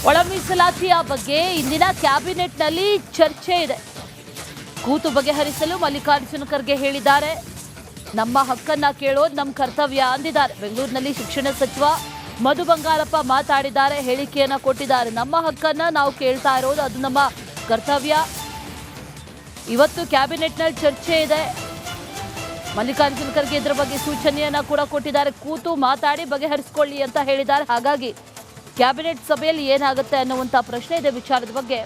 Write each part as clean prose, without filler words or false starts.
ಒಳ ಮೀಸಲಾತಿಯ ಬಗ್ಗೆ ಇಂದಿನ ಕ್ಯಾಬಿನೆಟ್ನಲ್ಲಿ ಚರ್ಚೆ ಇದೆ. ಕೂತು ಬಗೆಹರಿಸಲು ಮಲ್ಲಿಕಾರ್ಜುನ ಖರ್ಗೆ ಹೇಳಿದ್ದಾರೆ. ನಮ್ಮ ಹಕ್ಕನ್ನ ಕೇಳೋದು ನಮ್ಮ ಕರ್ತವ್ಯ ಅಂದಿದ್ದಾರೆ. ಬೆಂಗಳೂರಿನಲ್ಲಿ ಶಿಕ್ಷಣ ಸಚಿವ ಮಧು ಬಂಗಾರಪ್ಪ ಮಾತಾಡಿದ್ದಾರೆ, ಹೇಳಿಕೆಯನ್ನ ಕೊಟ್ಟಿದ್ದಾರೆ. ನಮ್ಮ ಹಕ್ಕನ್ನ ನಾವು ಕೇಳ್ತಾ ಇರೋದು ಅದು ನಮ್ಮ ಕರ್ತವ್ಯ. ಇವತ್ತು ಕ್ಯಾಬಿನೆಟ್ನಲ್ಲಿ ಚರ್ಚೆ ಇದೆ. ಮಲ್ಲಿಕಾರ್ಜುನ ಖರ್ಗೆ ಇದರ ಬಗ್ಗೆ ಸೂಚನೆಯನ್ನ ಕೂಡ ಕೊಟ್ಟಿದ್ದಾರೆ. ಕೂತು ಮಾತಾಡಿ ಬಗೆಹರಿಸಿಕೊಳ್ಳಿ ಅಂತ ಹೇಳಿದ್ದಾರೆ. ಹಾಗಾಗಿ ಕ್ಯಾಬಿನೆಟ್ ಸಭೆಯಲ್ಲಿ ಏನಾಗುತ್ತೆ ಅನ್ನುವಂಥ ಪ್ರಶ್ನೆ ಇದೆ. ವಿಚಾರದ ಬಗ್ಗೆ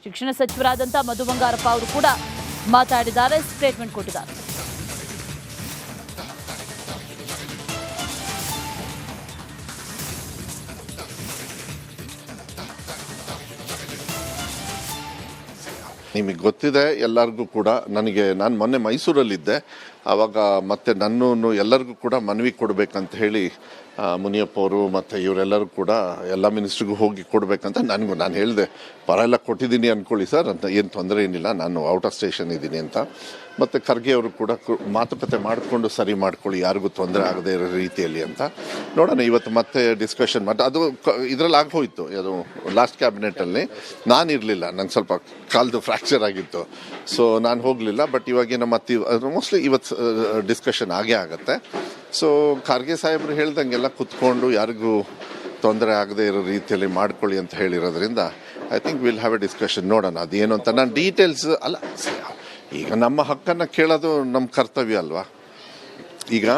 ಶಿಕ್ಷಣ ಸಚಿವರಾದಂಥ ಮಧು ಬಂಗಾರಪ್ಪ ಅವರು ಕೂಡ ಮಾತಾಡಿದ್ದಾರೆ, ಸ್ಟೇಟ್ಮೆಂಟ್ ಕೊಟ್ಟಿದ್ದಾರೆ. ನಿಮಗೆ ಗೊತ್ತಿದೆ ಎಲ್ಲರಿಗೂ ಕೂಡ. ನಾನು ಮೊನ್ನೆ ಮೈಸೂರಲ್ಲಿದ್ದೆ. ಆವಾಗ ಮತ್ತೆ ನನ್ನನ್ನು ಎಲ್ಲರಿಗೂ ಕೂಡ ಮನವಿ ಕೊಡಬೇಕಂತ ಹೇಳಿ ಮುನಿಯಪ್ಪ ಅವರು ಮತ್ತು ಇವರೆಲ್ಲರೂ ಕೂಡ ಎಲ್ಲ ಮಿನಿಸ್ಟ್ರಿಗೂ ಹೋಗಿ ಕೊಡಬೇಕಂತ ನಾನು ಹೇಳಿದೆ. ಪರ ಎಲ್ಲ ಕೊಟ್ಟಿದ್ದೀನಿ ಅಂದ್ಕೊಳ್ಳಿ ಸರ್ ಅಂತ, ಏನು ತೊಂದರೆ ಏನಿಲ್ಲ, ನಾನು ಔಟ್ ಆಫ್ ಸ್ಟೇಷನ್ ಇದ್ದೀನಿ ಅಂತ. ಮತ್ತು ಖರ್ಗೆ ಅವರು ಕೂಡ ಮಾತುಕತೆ ಮಾಡಿಕೊಂಡು ಸರಿ ಮಾಡ್ಕೊಳ್ಳಿ, ಯಾರಿಗೂ ತೊಂದರೆ ಆಗದೇ ಇರೋ ರೀತಿಯಲ್ಲಿ ಅಂತ. ನೋಡೋಣ, ಇವತ್ತು ಮತ್ತೆ ಡಿಸ್ಕಷನ್ ಮಾಡಿ. ಅದು ಇದರಲ್ಲಿ ಆಗೋಯ್ತು, ಅದು ಲಾಸ್ಟ್ ಕ್ಯಾಬಿನೆಟಲ್ಲಿ ನಾನು ಇರಲಿಲ್ಲ, ನಂಗೆ ಸ್ವಲ್ಪ ಕಾಲ್ದು ಫ್ರ್ಯಾಕ್ಚರ್ ಆಗಿತ್ತು, ಸೊ ನಾನು ಹೋಗಲಿಲ್ಲ. ಬಟ್ ಇವಾಗೇನೋ ಮತ್ತೆ ಮೋಸ್ಟ್ಲಿ ಇವತ್ತು ಡಿಸ್ಕಷನ್ ಆಗೇ ಆಗುತ್ತೆ. ಸೊ ಖರ್ಗೆ ಸಾಹೇಬರು ಹೇಳ್ದಂಗೆಲ್ಲ ಕುತ್ಕೊಂಡು ಯಾರಿಗೂ ತೊಂದರೆ ಆಗದೆ ಇರೋ ರೀತಿಯಲ್ಲಿ ಮಾಡ್ಕೊಳ್ಳಿ ಅಂತ ಹೇಳಿರೋದ್ರಿಂದ I think will have a discussion. ನೋಡೋಣ ಅದೇನು ಅಂತ. ನಾನು ಡೀಟೇಲ್ಸ್ ಅಲ್ಲ, ಈಗ ನಮ್ಮ ಹಕ್ಕನ್ನು ಕೇಳೋದು ನಮ್ಮ ಕರ್ತವ್ಯ ಅಲ್ವಾ. ಈಗ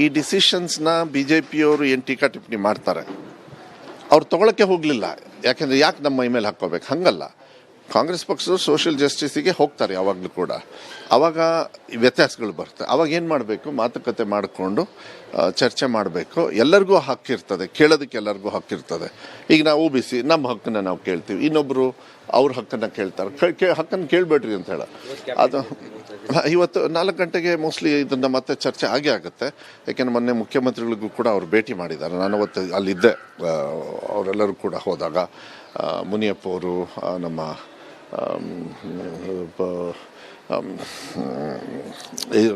ಈ ಡಿಸಿಷನ್ಸ್ನ BJP ಅವರು ಏನು ಟೀಕಾ ಟಿಪ್ಪಣಿ ಮಾಡ್ತಾರೆ, ಅವ್ರು ತೊಗೊಳಕ್ಕೆ ಹೋಗಲಿಲ್ಲ. ಯಾಕೆಂದರೆ ಯಾಕೆ ನಮ್ಮ ಮೈ ಮೇಲೆ ಹಾಕ್ಕೋಬೇಕು? ಹಂಗಲ್ಲ. ಕಾಂಗ್ರೆಸ್ ಪಕ್ಷದವರು ಸೋಷಿಯಲ್ ಜಸ್ಟಿಸಿಗೆ ಹೋಗ್ತಾರೆ ಯಾವಾಗಲೂ ಕೂಡ. ಆವಾಗ ವ್ಯತ್ಯಾಸಗಳು ಬರುತ್ತೆ. ಆವಾಗ ಏನು ಮಾಡಬೇಕು? ಮಾತುಕತೆ ಮಾಡಿಕೊಂಡು ಚರ್ಚೆ ಮಾಡಬೇಕು. ಎಲ್ಲರಿಗೂ ಹಕ್ಕಿರ್ತದೆ, ಕೇಳೋದಕ್ಕೆ ಎಲ್ಲರಿಗೂ ಹಕ್ಕಿರ್ತದೆ. ಈಗ ನಾವು OBC ನಮ್ಮ ಹಕ್ಕನ್ನು ನಾವು ಕೇಳ್ತೀವಿ, ಇನ್ನೊಬ್ಬರು ಅವ್ರ ಹಕ್ಕನ್ನು ಕೇಳ್ತಾರೆ. ಹಕ್ಕನ್ನು ಕೇಳಬೇಡ್ರಿ ಅಂತ ಹೇಳ. ಅದು ಇವತ್ತು 4 ಗಂಟೆಗೆ ಮೋಸ್ಟ್ಲಿ ಇದನ್ನು ಮತ್ತೆ ಚರ್ಚೆ ಆಗೇ ಆಗುತ್ತೆ. ಯಾಕೆಂದರೆ ಮೊನ್ನೆ ಮುಖ್ಯಮಂತ್ರಿಗಳಿಗೂ ಕೂಡ ಅವ್ರು ಭೇಟಿ ಮಾಡಿದ್ದಾರೆ. ನಾನು ಅವತ್ತು ಅಲ್ಲಿದ್ದೆ. ಅವರೆಲ್ಲರೂ ಕೂಡ ಹೋದಾಗ ಮುನಿಯಪ್ಪ ಅವರು,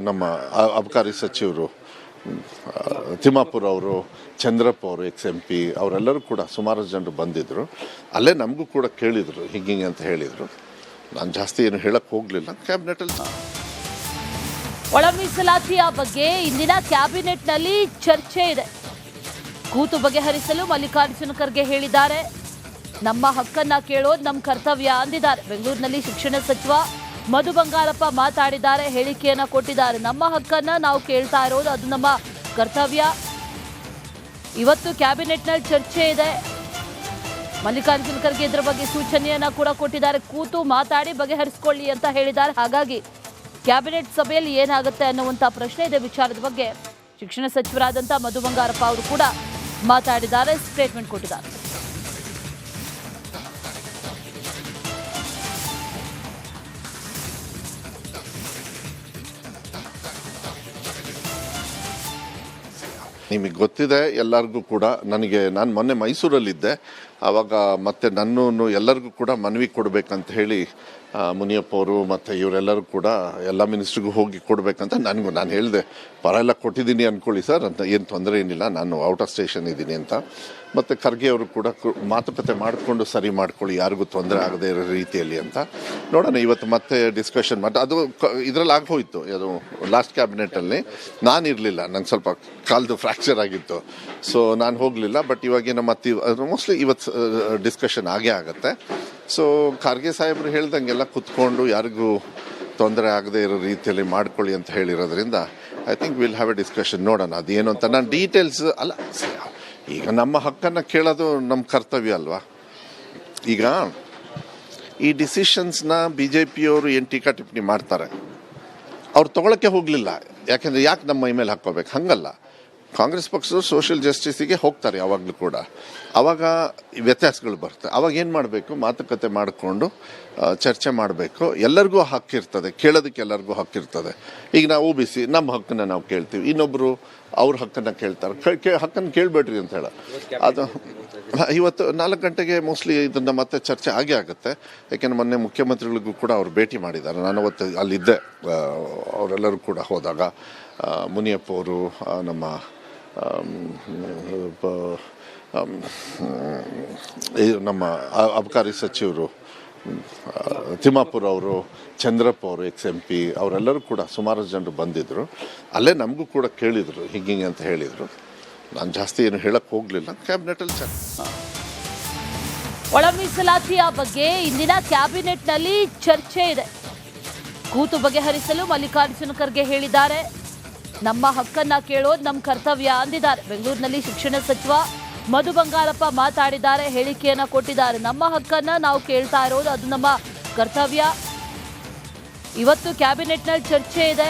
ನಮ್ಮ ಅಬಕಾರಿ ಸಚಿವರು ತಿಮ್ಮಾಪುರ ಅವರು, ಚಂದ್ರಪ್ಪ ಅವರು, XMP ಅವರೆಲ್ಲರೂ ಕೂಡ ಸುಮಾರು ಜನರು ಬಂದಿದ್ದರು. ಅಲ್ಲೇ ನಮಗೂ ಕೂಡ ಕೇಳಿದರು, ಹಿಂಗೆ ಅಂತ ಹೇಳಿದರು. ನಾನು ಜಾಸ್ತಿ ಏನು ಹೇಳಕ್ಕೆ ಹೋಗಲಿಲ್ಲ. ಕ್ಯಾಬಿನೆಟಲ್ಲಿ ಒಳ ಮೀಸಲಾತಿಯ ಬಗ್ಗೆ ಇಂದಿನ ಕ್ಯಾಬಿನೆಟ್ನಲ್ಲಿ ಚರ್ಚೆ ಇದೆ. ಕೂತು ಬಗೆಹರಿಸಲು ಮಲ್ಲಿಕಾರ್ಜುನ ಖರ್ಗೆ ಹೇಳಿದ್ದಾರೆ. ನಮ್ಮ ಹಕ್ಕನ್ನ ಕೇಳೋದು ನಮ್ಮ ಕರ್ತವ್ಯ ಅಂದಿದ್ದಾರೆ. ಬೆಂಗಳೂರಿನಲ್ಲಿ ಶಿಕ್ಷಣ ಸಚಿವ ಮಧು ಬಂಗಾರಪ್ಪ ಮಾತಾಡಿದ್ದಾರೆ, ಹೇಳಿಕೆಯನ್ನ ಕೊಟ್ಟಿದ್ದಾರೆ. ನಮ್ಮ ಹಕ್ಕನ್ನ ನಾವು ಕೇಳ್ತಾ ಇರೋದು ಅದು ನಮ್ಮ ಕರ್ತವ್ಯ. ಇವತ್ತು ಕ್ಯಾಬಿನೆಟ್ನಲ್ಲಿ ಚರ್ಚೆ ಇದೆ. ಮಲ್ಲಿಕಾರ್ಜುನ ಖರ್ಗೆ ಇದರ ಬಗ್ಗೆ ಸೂಚನೆಯನ್ನ ಕೂಡ ಕೊಟ್ಟಿದ್ದಾರೆ. ಕೂತು ಮಾತಾಡಿ ಬಗೆಹರಿಸಿಕೊಳ್ಳಿ ಅಂತ ಹೇಳಿದ್ದಾರೆ. ಹಾಗಾಗಿ ಕ್ಯಾಬಿನೆಟ್ ಸಭೆಯಲ್ಲಿ ಏನಾಗುತ್ತೆ ಅನ್ನುವಂಥ ಪ್ರಶ್ನೆ ಇದೆ. ವಿಚಾರದ ಬಗ್ಗೆ ಶಿಕ್ಷಣ ಸಚಿವರಾದಂಥ ಮಧು ಬಂಗಾರಪ್ಪ ಅವರು ಕೂಡ ಮಾತಾಡಿದ್ದಾರೆ, ಸ್ಟೇಟ್ಮೆಂಟ್ ಕೊಟ್ಟಿದ್ದಾರೆ. ನಿಮಗೆ ಗೊತ್ತಿದೆ ಎಲ್ಲರಿಗೂ ಕೂಡ. ನಾನು ಮೊನ್ನೆ ಮೈಸೂರಲ್ಲಿದ್ದೆ. ಆವಾಗ ಮತ್ತೆ ನನ್ನನ್ನು ಎಲ್ಲರಿಗೂ ಕೂಡ ಮನವಿ ಕೊಡಬೇಕಂತ ಹೇಳಿ ಮುನಿಯಪ್ಪ ಅವರು ಮತ್ತು ಇವರೆಲ್ಲರೂ ಕೂಡ ಎಲ್ಲ ಮಿನಿಸ್ಟ್ರಿಗೂ ಹೋಗಿ ಕೊಡಬೇಕಂತ ನಾನು ಹೇಳಿದೆ. ಪರ ಎಲ್ಲ ಕೊಟ್ಟಿದ್ದೀನಿ ಅಂದ್ಕೊಳ್ಳಿ ಸರ್ ಅಂತ, ಏನು ತೊಂದರೆ ಏನಿಲ್ಲ, ನಾನು ಔಟ್ ಆಫ್ ಸ್ಟೇಷನ್ ಇದ್ದೀನಿ ಅಂತ. ಮತ್ತು ಖರ್ಗೆ ಅವರು ಕೂಡ ಮಾತುಕತೆ ಮಾಡಿಕೊಂಡು ಸರಿ ಮಾಡ್ಕೊಳ್ಳಿ, ಯಾರಿಗೂ ತೊಂದರೆ ಆಗದೇ ಇರೋ ರೀತಿಯಲ್ಲಿ ಅಂತ. ನೋಡೋಣ, ಇವತ್ತು ಮತ್ತೆ ಡಿಸ್ಕಷನ್ ಮಾಡಿ. ಅದು ಇದರಲ್ಲಿ ಆಗೋಯ್ತು, ಅದು ಲಾಸ್ಟ್ ಕ್ಯಾಬಿನೆಟಲ್ಲಿ ನಾನು ಇರಲಿಲ್ಲ, ನಂಗೆ ಸ್ವಲ್ಪ ಕಾಲ್ದು ಫ್ರ್ಯಾಕ್ಚರ್ ಆಗಿತ್ತು, ಸೊ ನಾನು ಹೋಗಲಿಲ್ಲ. ಬಟ್ ಇವಾಗೇನೋ ಮತ್ತೆ ಮೋಸ್ಟ್ಲಿ ಇವತ್ತು ಡಿಸ್ಕಷನ್ ಆಗೇ ಆಗುತ್ತೆ. ಸೊ ಖರ್ಗೆ ಸಾಹೇಬರು ಹೇಳ್ದಂಗೆಲ್ಲ ಕುತ್ಕೊಂಡು ಯಾರಿಗೂ ತೊಂದರೆ ಆಗದೆ ಇರೋ ರೀತಿಯಲ್ಲಿ ಮಾಡ್ಕೊಳ್ಳಿ ಅಂತ ಹೇಳಿರೋದ್ರಿಂದ I think will have a discussion. ನೋಡೋಣ ಅದೇನು ಅಂತ. ನಾನು ಡೀಟೇಲ್ಸ್ ಅಲ್ಲ, ಈಗ ನಮ್ಮ ಹಕ್ಕನ್ನು ಕೇಳೋದು ನಮ್ಮ ಕರ್ತವ್ಯ ಅಲ್ವಾ. ಈಗ ಈ ಡಿಸಿಷನ್ಸ್ನ BJP ಅವರು ಏನು ಟೀಕಾ ಟಿಪ್ಪಣಿ ಮಾಡ್ತಾರೆ, ಅವ್ರು ತೊಗೊಳಕ್ಕೆ ಹೋಗಲಿಲ್ಲ. ಯಾಕೆಂದರೆ ಯಾಕೆ ನಮ್ಮ ಮೈ ಮೇಲೆ ಹಾಕ್ಕೋಬೇಕು? ಹಂಗಲ್ಲ. ಕಾಂಗ್ರೆಸ್ ಪಕ್ಷದವರು ಸೋಷಿಯಲ್ ಜಸ್ಟಿಸಿಗೆ ಹೋಗ್ತಾರೆ ಯಾವಾಗಲೂ ಕೂಡ. ಆವಾಗ ವ್ಯತ್ಯಾಸಗಳು ಬರುತ್ತೆ. ಆವಾಗ ಏನು ಮಾಡಬೇಕು? ಮಾತುಕತೆ ಮಾಡಿಕೊಂಡು ಚರ್ಚೆ ಮಾಡಬೇಕು. ಎಲ್ಲರಿಗೂ ಹಕ್ಕಿರ್ತದೆ, ಕೇಳೋದಕ್ಕೆ ಎಲ್ಲರಿಗೂ ಹಕ್ಕಿರ್ತದೆ. ಈಗ ನಾವು OBC ನಮ್ಮ ಹಕ್ಕನ್ನು ನಾವು ಕೇಳ್ತೀವಿ, ಇನ್ನೊಬ್ಬರು ಅವ್ರ ಹಕ್ಕನ್ನು ಕೇಳ್ತಾರೆ. ಹಕ್ಕನ್ನು ಕೇಳಬೇಡ್ರಿ ಅಂತ ಹೇಳ. ಅದು ಇವತ್ತು 4 ಗಂಟೆಗೆ ಮೋಸ್ಟ್ಲಿ ಇದನ್ನು ಮತ್ತೆ ಚರ್ಚೆ ಆಗೇ ಆಗುತ್ತೆ. ಯಾಕೆಂದರೆ ಮೊನ್ನೆ ಮುಖ್ಯಮಂತ್ರಿಗಳಿಗೂ ಕೂಡ ಅವ್ರು ಭೇಟಿ ಮಾಡಿದ್ದಾರೆ. ನಾನು ಅವತ್ತು ಅಲ್ಲಿದ್ದೆ. ಅವರೆಲ್ಲರೂ ಕೂಡ ಹೋದಾಗ ಮುನಿಯಪ್ಪ ಅವರು, ನಮ್ಮ ನಮ್ಮ ಅಬಕಾರಿ ಸಚಿವರು ತಿಮ್ಮಾಪುರ ಅವರು, ಚಂದ್ರಪ್ಪ ಅವರು XMP ಅವರೆಲ್ಲರೂ ಕೂಡ ಸುಮಾರು ಜನರು ಬಂದಿದ್ದರು. ಅಲ್ಲೇ ನಮಗೂ ಕೂಡ ಕೇಳಿದರು ಹಿಂಗೆ ಅಂತ ಹೇಳಿದರು. ನಾನು ಜಾಸ್ತಿ ಏನು ಹೇಳಕ್ಕೆ ಹೋಗಲಿಲ್ಲ. ಕ್ಯಾಬಿನೆಟಲ್ಲಿ ಒಳ ಮೀಸಲಾತಿಯ ಬಗ್ಗೆ ಇಂದಿನ ಕ್ಯಾಬಿನೆಟ್ನಲ್ಲಿ ಚರ್ಚೆ ಇದೆ. ಕೂತು ಬಗೆಹರಿಸಲು ಮಲ್ಲಿಕಾರ್ಜುನ ಖರ್ಗೆ ಹೇಳಿದ್ದಾರೆ. ನಮ್ಮ ಹಕ್ಕನ್ನ ಕೇಳೋದು ನಮ್ಮ ಕರ್ತವ್ಯ ಅಂದಿದ್ದಾರೆ. ಬೆಂಗಳೂರಿನಲ್ಲಿ ಶಿಕ್ಷಣ ಸಚಿವ ಮಧು ಬಂಗಾರಪ್ಪ ಮಾತಾಡಿದ್ದಾರೆ, ಹೇಳಿಕೆಯನ್ನ ಕೊಟ್ಟಿದ್ದಾರೆ. ನಮ್ಮ ಹಕ್ಕನ್ನ ನಾವು ಕೇಳ್ತಾ ಇರೋದು ಅದು ನಮ್ಮ ಕರ್ತವ್ಯ. ಇವತ್ತು ಕ್ಯಾಬಿನೆಟ್ನಲ್ಲಿ ಚರ್ಚೆ ಇದೆ.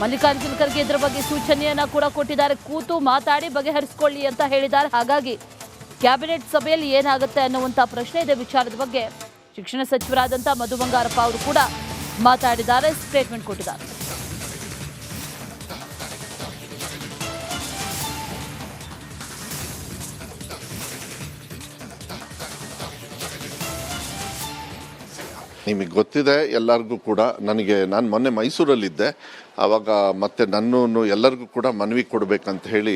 ಮಲ್ಲಿಕಾರ್ಜುನ ಖರ್ಗೆ ಇದರ ಬಗ್ಗೆ ಸೂಚನೆಯನ್ನ ಕೂಡ ಕೊಟ್ಟಿದ್ದಾರೆ. ಕೂತು ಮಾತಾಡಿ ಬಗೆಹರಿಸಿಕೊಳ್ಳಿ ಅಂತ ಹೇಳಿದ್ದಾರೆ. ಹಾಗಾಗಿ ಕ್ಯಾಬಿನೆಟ್ ಸಭೆಯಲ್ಲಿ ಏನಾಗುತ್ತೆ ಅನ್ನುವಂಥ ಪ್ರಶ್ನೆ ಇದೆ. ವಿಚಾರದ ಬಗ್ಗೆ ಶಿಕ್ಷಣ ಸಚಿವರಾದಂಥ ಮಧು ಬಂಗಾರಪ್ಪ ಅವರು ಕೂಡ ಮಾತಾಡಿದ್ದಾರೆ, ಸ್ಟೇಟ್ಮೆಂಟ್ ಕೊಟ್ಟಿದ್ದಾರೆ. ನಿಮಗೆ ಗೊತ್ತಿದೆ ಎಲ್ಲರಿಗೂ ಕೂಡ. ನಾನು ಮೊನ್ನೆ ಮೈಸೂರಲ್ಲಿದ್ದೆ. ಆವಾಗ ಮತ್ತೆ ನನ್ನನ್ನು ಎಲ್ಲರಿಗೂ ಕೂಡ ಮನವಿ ಕೊಡಬೇಕಂತ ಹೇಳಿ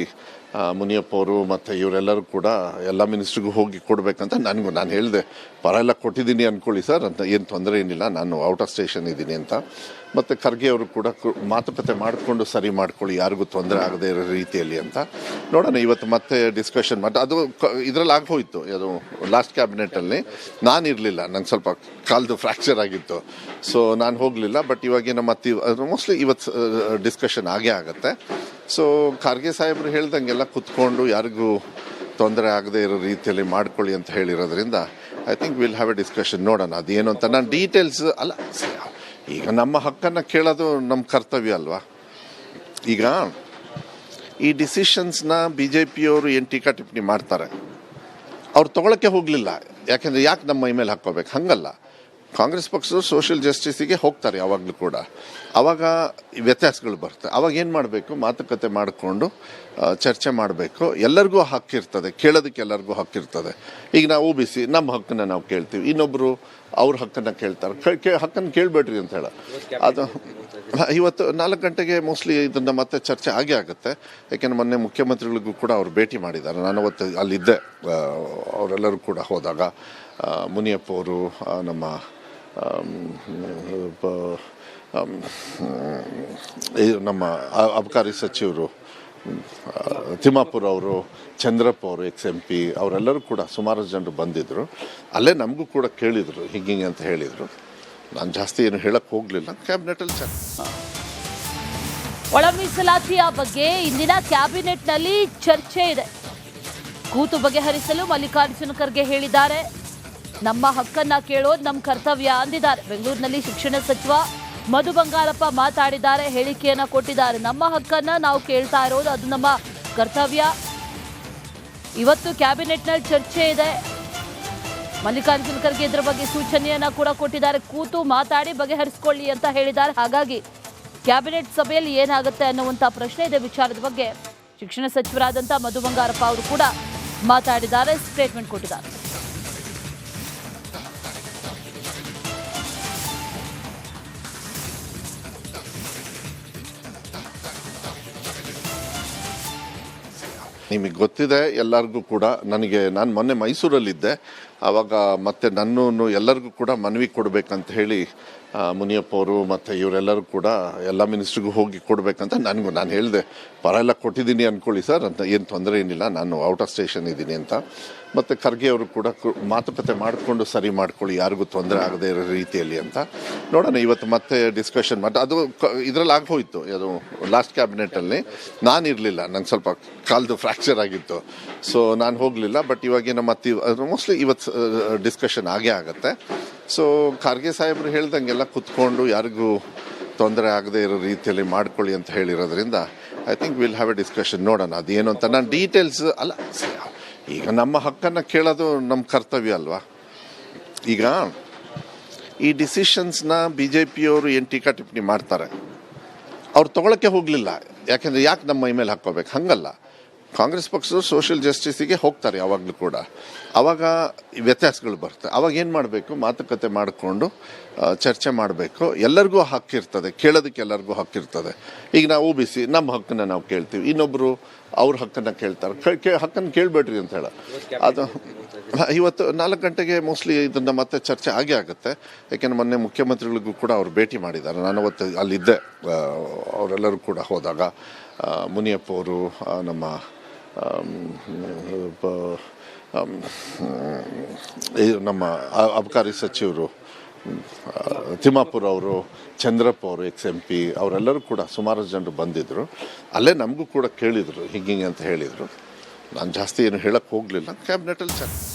ಮುನಿಯಪ್ಪ ಅವರು ಮತ್ತು ಇವರೆಲ್ಲರೂ ಕೂಡ ಎಲ್ಲ ಮಿನಿಸ್ಟ್ರಿಗೂ ಹೋಗಿ ಕೊಡಬೇಕಂತ ನಾನು ಹೇಳಿದೆ. ಪರ ಎಲ್ಲ ಕೊಟ್ಟಿದ್ದೀನಿ ಅಂದ್ಕೊಳ್ಳಿ ಸರ್ ಅಂತ, ಏನು ತೊಂದರೆ ಏನಿಲ್ಲ, ನಾನು ಔಟ್ ಆಫ್ ಸ್ಟೇಷನ್ ಇದ್ದೀನಿ ಅಂತ. ಮತ್ತು ಖರ್ಗೆ ಅವರು ಕೂಡ ಮಾತುಕತೆ ಮಾಡಿಕೊಂಡು ಸರಿ ಮಾಡ್ಕೊಳ್ಳಿ, ಯಾರಿಗೂ ತೊಂದರೆ ಆಗದೇ ಇರೋ ರೀತಿಯಲ್ಲಿ ಅಂತ. ನೋಡೋಣ, ಇವತ್ತು ಮತ್ತೆ ಡಿಸ್ಕಷನ್ ಮಾಡಿ. ಅದು ಇದರಲ್ಲಿ ಆಗೋಯ್ತು, ಅದು ಲಾಸ್ಟ್ ಕ್ಯಾಬಿನೆಟಲ್ಲಿ ನಾನು ಇರಲಿಲ್ಲ, ನಂಗೆ ಸ್ವಲ್ಪ ಕಾಲ್ದು ಫ್ರ್ಯಾಕ್ಚರ್ ಆಗಿತ್ತು, ಸೊ ನಾನು ಹೋಗಲಿಲ್ಲ. ಬಟ್ ಇವಾಗೇನೋ ಮತ್ತೆ ಮೋಸ್ಟ್ಲಿ ಇವತ್ತು ಡಿಸ್ಕಷನ್ ಆಗೇ ಆಗುತ್ತೆ. ಸೊ ಖರ್ಗೆ ಸಾಹೇಬರು ಹೇಳ್ದಂಗೆಲ್ಲ ಕುತ್ಕೊಂಡು ಯಾರಿಗೂ ತೊಂದರೆ ಆಗದೆ ಇರೋ ರೀತಿಯಲ್ಲಿ ಮಾಡ್ಕೊಳ್ಳಿ ಅಂತ ಹೇಳಿರೋದ್ರಿಂದ I think will have a discussion. ನೋಡೋಣ ಅದೇನು ಅಂತ. ನಾನು ಡೀಟೇಲ್ಸ್ ಅಲ್ಲ, ಈಗ ನಮ್ಮ ಹಕ್ಕನ್ನು ಕೇಳೋದು ನಮ್ಮ ಕರ್ತವ್ಯ ಅಲ್ವಾ. ಈಗ ಈ ಡಿಸಿಷನ್ಸ್ನ BJPಯವರು ಏನು ಟೀಕಾ ಟಿಪ್ಪಣಿ ಮಾಡ್ತಾರೆ, ಅವ್ರು ತೊಗೊಳಕ್ಕೆ ಹೋಗಲಿಲ್ಲ. ಯಾಕೆಂದರೆ ಯಾಕೆ ನಮ್ಮ ಮೈ ಮೇಲೆ ಹಾಕ್ಕೋಬೇಕು? ಹಂಗಲ್ಲ. ಕಾಂಗ್ರೆಸ್ ಪಕ್ಷದವರು ಸೋಷಿಯಲ್ ಜಸ್ಟಿಸಿಗೆ ಹೋಗ್ತಾರೆ ಯಾವಾಗಲೂ ಕೂಡ. ಆವಾಗ ವ್ಯತ್ಯಾಸಗಳು ಬರುತ್ತೆ. ಆವಾಗ ಏನು ಮಾಡಬೇಕು? ಮಾತುಕತೆ ಮಾಡಿಕೊಂಡು ಚರ್ಚೆ ಮಾಡಬೇಕು. ಎಲ್ಲರಿಗೂ ಹಕ್ಕಿರ್ತದೆ, ಕೇಳೋದಕ್ಕೆ ಎಲ್ಲರಿಗೂ ಹಕ್ಕಿರ್ತದೆ. ಈಗ ನಾವು OBC ನಮ್ಮ ಹಕ್ಕನ್ನು ನಾವು ಕೇಳ್ತೀವಿ, ಇನ್ನೊಬ್ಬರು ಅವ್ರ ಹಕ್ಕನ್ನು ಕೇಳ್ತಾರೆ. ಹಕ್ಕನ್ನು ಕೇಳಬೇಡ್ರಿ ಅಂತ ಹೇಳ. ಅದು ಇವತ್ತು 4 ಗಂಟೆಗೆ ಮೋಸ್ಟ್ಲಿ ಇದನ್ನು ಮತ್ತೆ ಚರ್ಚೆ ಆಗೇ ಆಗುತ್ತೆ. ಯಾಕೆಂದರೆ ಮೊನ್ನೆ ಮುಖ್ಯಮಂತ್ರಿಗಳಿಗೂ ಕೂಡ ಅವ್ರು ಭೇಟಿ ಮಾಡಿದ್ದಾರೆ. ನಾನು ಅವತ್ತು ಅಲ್ಲಿದ್ದೆ, ಅವರೆಲ್ಲರೂ ಕೂಡ ಹೋದಾಗ ಮುನಿಯಪ್ಪ ಅವರು, ನಮ್ಮ ನಮ್ಮ ಅಬಕಾರಿ ಸಚಿವರು ತಿಮ್ಮಾಪುರ ಅವರು, ಚಂದ್ರಪ್ಪ ಅವರು XMP ಅವರೆಲ್ಲರೂ ಕೂಡ ಸುಮಾರು ಜನರು ಬಂದಿದ್ದರು. ಅಲ್ಲೇ ನಮಗೂ ಕೂಡ ಕೇಳಿದರು ಹಿಂಗೆ ಅಂತ ಹೇಳಿದರು. ನಾನು ಜಾಸ್ತಿ ಏನು ಹೇಳಕ್ಕೆ ಹೋಗಲಿಲ್ಲ. ಕ್ಯಾಬಿನೆಟಲ್ಲಿ ಒಳ ಮೀಸಲಾತಿಯ ಬಗ್ಗೆ ಇಂದಿನ ಕ್ಯಾಬಿನೆಟ್ನಲ್ಲಿ ಚರ್ಚೆ ಇದೆ. ಕೂತು ಬಗೆಹರಿಸಲು ಮಲ್ಲಿಕಾರ್ಜುನ ಖರ್ಗೆ ಹೇಳಿದ್ದಾರೆ. ನಮ್ಮ ಹಕ್ಕನ್ನ ಕೇಳೋದು ನಮ್ಮ ಕರ್ತವ್ಯ ಅಂದಿದ್ದಾರೆ. ಬೆಂಗಳೂರಿನಲ್ಲಿ ಶಿಕ್ಷಣ ಸಚಿವ ಮಧು ಬಂಗಾರಪ್ಪ ಮಾತಾಡಿದ್ದಾರೆ, ಹೇಳಿಕೆಯನ್ನ ಕೊಟ್ಟಿದ್ದಾರೆ. ನಮ್ಮ ಹಕ್ಕನ್ನ ನಾವು ಕೇಳ್ತಾ ಇರೋದು ಅದು ನಮ್ಮ ಕರ್ತವ್ಯ. ಇವತ್ತು ಕ್ಯಾಬಿನೆಟ್ನಲ್ಲಿ ಚರ್ಚೆ ಇದೆ. ಮಲ್ಲಿಕಾರ್ಜುನ ಖರ್ಗೆ ಇದರ ಬಗ್ಗೆ ಸೂಚನೆಯನ್ನ ಕೂಡ ಕೊಟ್ಟಿದ್ದಾರೆ. ಕೂತು ಮಾತಾಡಿ ಬಗೆಹರಿಸಿಕೊಳ್ಳಿ ಅಂತ ಹೇಳಿದ್ದಾರೆ. ಹಾಗಾಗಿ ಕ್ಯಾಬಿನೆಟ್ ಸಭೆಯಲ್ಲಿ ಏನಾಗುತ್ತೆ ಅನ್ನುವಂಥ ಪ್ರಶ್ನೆ ಇದೆ. ವಿಚಾರದ ಬಗ್ಗೆ ಶಿಕ್ಷಣ ಸಚಿವರಾದಂಥ ಮಧು ಬಂಗಾರಪ್ಪ ಅವರು ಕೂಡ ಮಾತಾಡಿದ್ದಾರೆ, ಸ್ಟೇಟ್ಮೆಂಟ್ ಕೊಟ್ಟಿದ್ದಾರೆ. ನಿಮಗೆ ಗೊತ್ತಿದೆ ಎಲ್ಲರಿಗೂ ಕೂಡ. ನಾನು ಮೊನ್ನೆ ಮೈಸೂರಲ್ಲಿದ್ದೆ. ಆವಾಗ ಮತ್ತೆ ನನ್ನನ್ನು ಎಲ್ಲರಿಗೂ ಕೂಡ ಮನವಿ ಕೊಡಬೇಕಂತ ಹೇಳಿ ಮುನಿಯಪ್ಪ ಅವರು ಮತ್ತು ಇವರೆಲ್ಲರೂ ಕೂಡ ಎಲ್ಲ ಮಿನಿಸ್ಟ್ರಿಗೂ ಹೋಗಿ ಕೊಡಬೇಕಂತ ನಾನು ಹೇಳಿದೆ. ಪರ ಎಲ್ಲ ಕೊಟ್ಟಿದ್ದೀನಿ ಅಂದ್ಕೊಳ್ಳಿ ಸರ್ ಅಂತ, ಏನು ತೊಂದರೆ ಏನಿಲ್ಲ, ನಾನು ಔಟ್ ಆಫ್ ಸ್ಟೇಷನ್ ಇದ್ದೀನಿ ಅಂತ. ಮತ್ತು ಖರ್ಗೆ ಅವರು ಕೂಡ ಮಾತುಕತೆ ಮಾಡಿಕೊಂಡು ಸರಿ ಮಾಡ್ಕೊಳ್ಳಿ, ಯಾರಿಗೂ ತೊಂದರೆ ಆಗದೇ ಇರೋ ರೀತಿಯಲ್ಲಿ ಅಂತ. ನೋಡೋಣ, ಇವತ್ತು ಮತ್ತೆ ಡಿಸ್ಕಷನ್ ಮಾಡಿ. ಅದು ಇದರಲ್ಲಿ ಆಗೋಯ್ತು, ಅದು ಲಾಸ್ಟ್ ಕ್ಯಾಬಿನೆಟಲ್ಲಿ ನಾನು ಇರಲಿಲ್ಲ, ನಂಗೆ ಸ್ವಲ್ಪ ಕಾಲ್ದು ಫ್ರ್ಯಾಕ್ಚರ್ ಆಗಿತ್ತು, ಸೊ ನಾನು ಹೋಗಲಿಲ್ಲ. ಬಟ್ ಇವಾಗೇನೋ ಮತ್ತೆ ಮೋಸ್ಟ್ಲಿ ಇವತ್ತು ಡಿಸ್ಕಷನ್ ಆಗೇ ಆಗುತ್ತೆ. ಸೊ ಖರ್ಗೆ ಸಾಹೇಬರು ಹೇಳ್ದಂಗೆಲ್ಲ ಕುತ್ಕೊಂಡು ಯಾರಿಗೂ ತೊಂದರೆ ಆಗದೆ ಇರೋ ರೀತಿಯಲ್ಲಿ ಮಾಡ್ಕೊಳ್ಳಿ ಅಂತ ಹೇಳಿರೋದ್ರಿಂದ I think will have a discussion. ನೋಡೋಣ ಅದೇನು ಅಂತ. ನಾನು ಡೀಟೇಲ್ಸ್ ಅಲ್ಲ, ಈಗ ನಮ್ಮ ಹಕ್ಕನ್ನು ಕೇಳೋದು ನಮ್ಮ ಕರ್ತವ್ಯ ಅಲ್ವಾ. ಈಗ ಈ ಡಿಸಿಷನ್ಸ್ನ BJPಯವರು ಏನು ಟೀಕಾ ಟಿಪ್ಪಣಿ ಮಾಡ್ತಾರೆ, ಅವ್ರು ತೊಗೊಳಕ್ಕೆ ಹೋಗಲಿಲ್ಲ. ಯಾಕೆಂದರೆ ಯಾಕೆ ನಮ್ಮ ಮೈ ಮೇಲೆ ಹಾಕ್ಕೋಬೇಕು? ಹಂಗಲ್ಲ. ಕಾಂಗ್ರೆಸ್ ಪಕ್ಷದವರು ಸೋಷಿಯಲ್ ಜಸ್ಟಿಸಿಗೆ ಹೋಗ್ತಾರೆ ಯಾವಾಗಲೂ ಕೂಡ. ಆವಾಗ ವ್ಯತ್ಯಾಸಗಳು ಬರುತ್ತೆ. ಆವಾಗ ಏನು ಮಾಡಬೇಕು? ಮಾತುಕತೆ ಮಾಡಿಕೊಂಡು ಚರ್ಚೆ ಮಾಡಬೇಕು. ಎಲ್ಲರಿಗೂ ಹಕ್ಕಿರ್ತದೆ, ಕೇಳೋದಕ್ಕೆ ಎಲ್ಲರಿಗೂ ಹಕ್ಕಿರ್ತದೆ. ಈಗ ನಾವು OBC ನಮ್ಮ ಹಕ್ಕನ್ನು ನಾವು ಕೇಳ್ತೀವಿ, ಇನ್ನೊಬ್ಬರು ಅವ್ರ ಹಕ್ಕನ್ನು ಕೇಳ್ತಾರೆ. ಹಕ್ಕನ್ನು ಕೇಳಬೇಡ್ರಿ ಅಂತ ಹೇಳ ಅದು ಇವತ್ತು 4 ಗಂಟೆಗೆ ಮೋಸ್ಟ್ಲಿ ಇದನ್ನು ಮತ್ತೆ ಚರ್ಚೆ ಆಗೇ ಆಗುತ್ತೆ. ಯಾಕೆಂದರೆ ಮೊನ್ನೆ ಮುಖ್ಯಮಂತ್ರಿಗಳಿಗೂ ಕೂಡ ಅವ್ರು ಭೇಟಿ ಮಾಡಿದ್ದಾರೆ. ನಾನು ಅವತ್ತು ಅಲ್ಲಿದ್ದೆ, ಅವರೆಲ್ಲರೂ ಕೂಡ ಹೋದಾಗ ಮುನಿಯಪ್ಪ ಅವರು, ನಮ್ಮ ನಮ್ಮ ಅಬಕಾರಿ ಸಚಿವರು ತಿಮ್ಮಾಪುರ ಅವರು, ಚಂದ್ರಪ್ಪ ಅವರು XMP ಅವರೆಲ್ಲರೂ ಕೂಡ ಸುಮಾರು ಜನರು ಬಂದಿದ್ದರು. ಅಲ್ಲೇ ನಮಗೂ ಕೂಡ ಕೇಳಿದರು ಹಿಂಗೆ ಅಂತ ಹೇಳಿದರು. ನಾನು ಜಾಸ್ತಿ ಏನು ಹೇಳಕ್ಕೆ ಹೋಗಲಿಲ್ಲ. ಕ್ಯಾಬಿನೆಟಲ್ಲಿ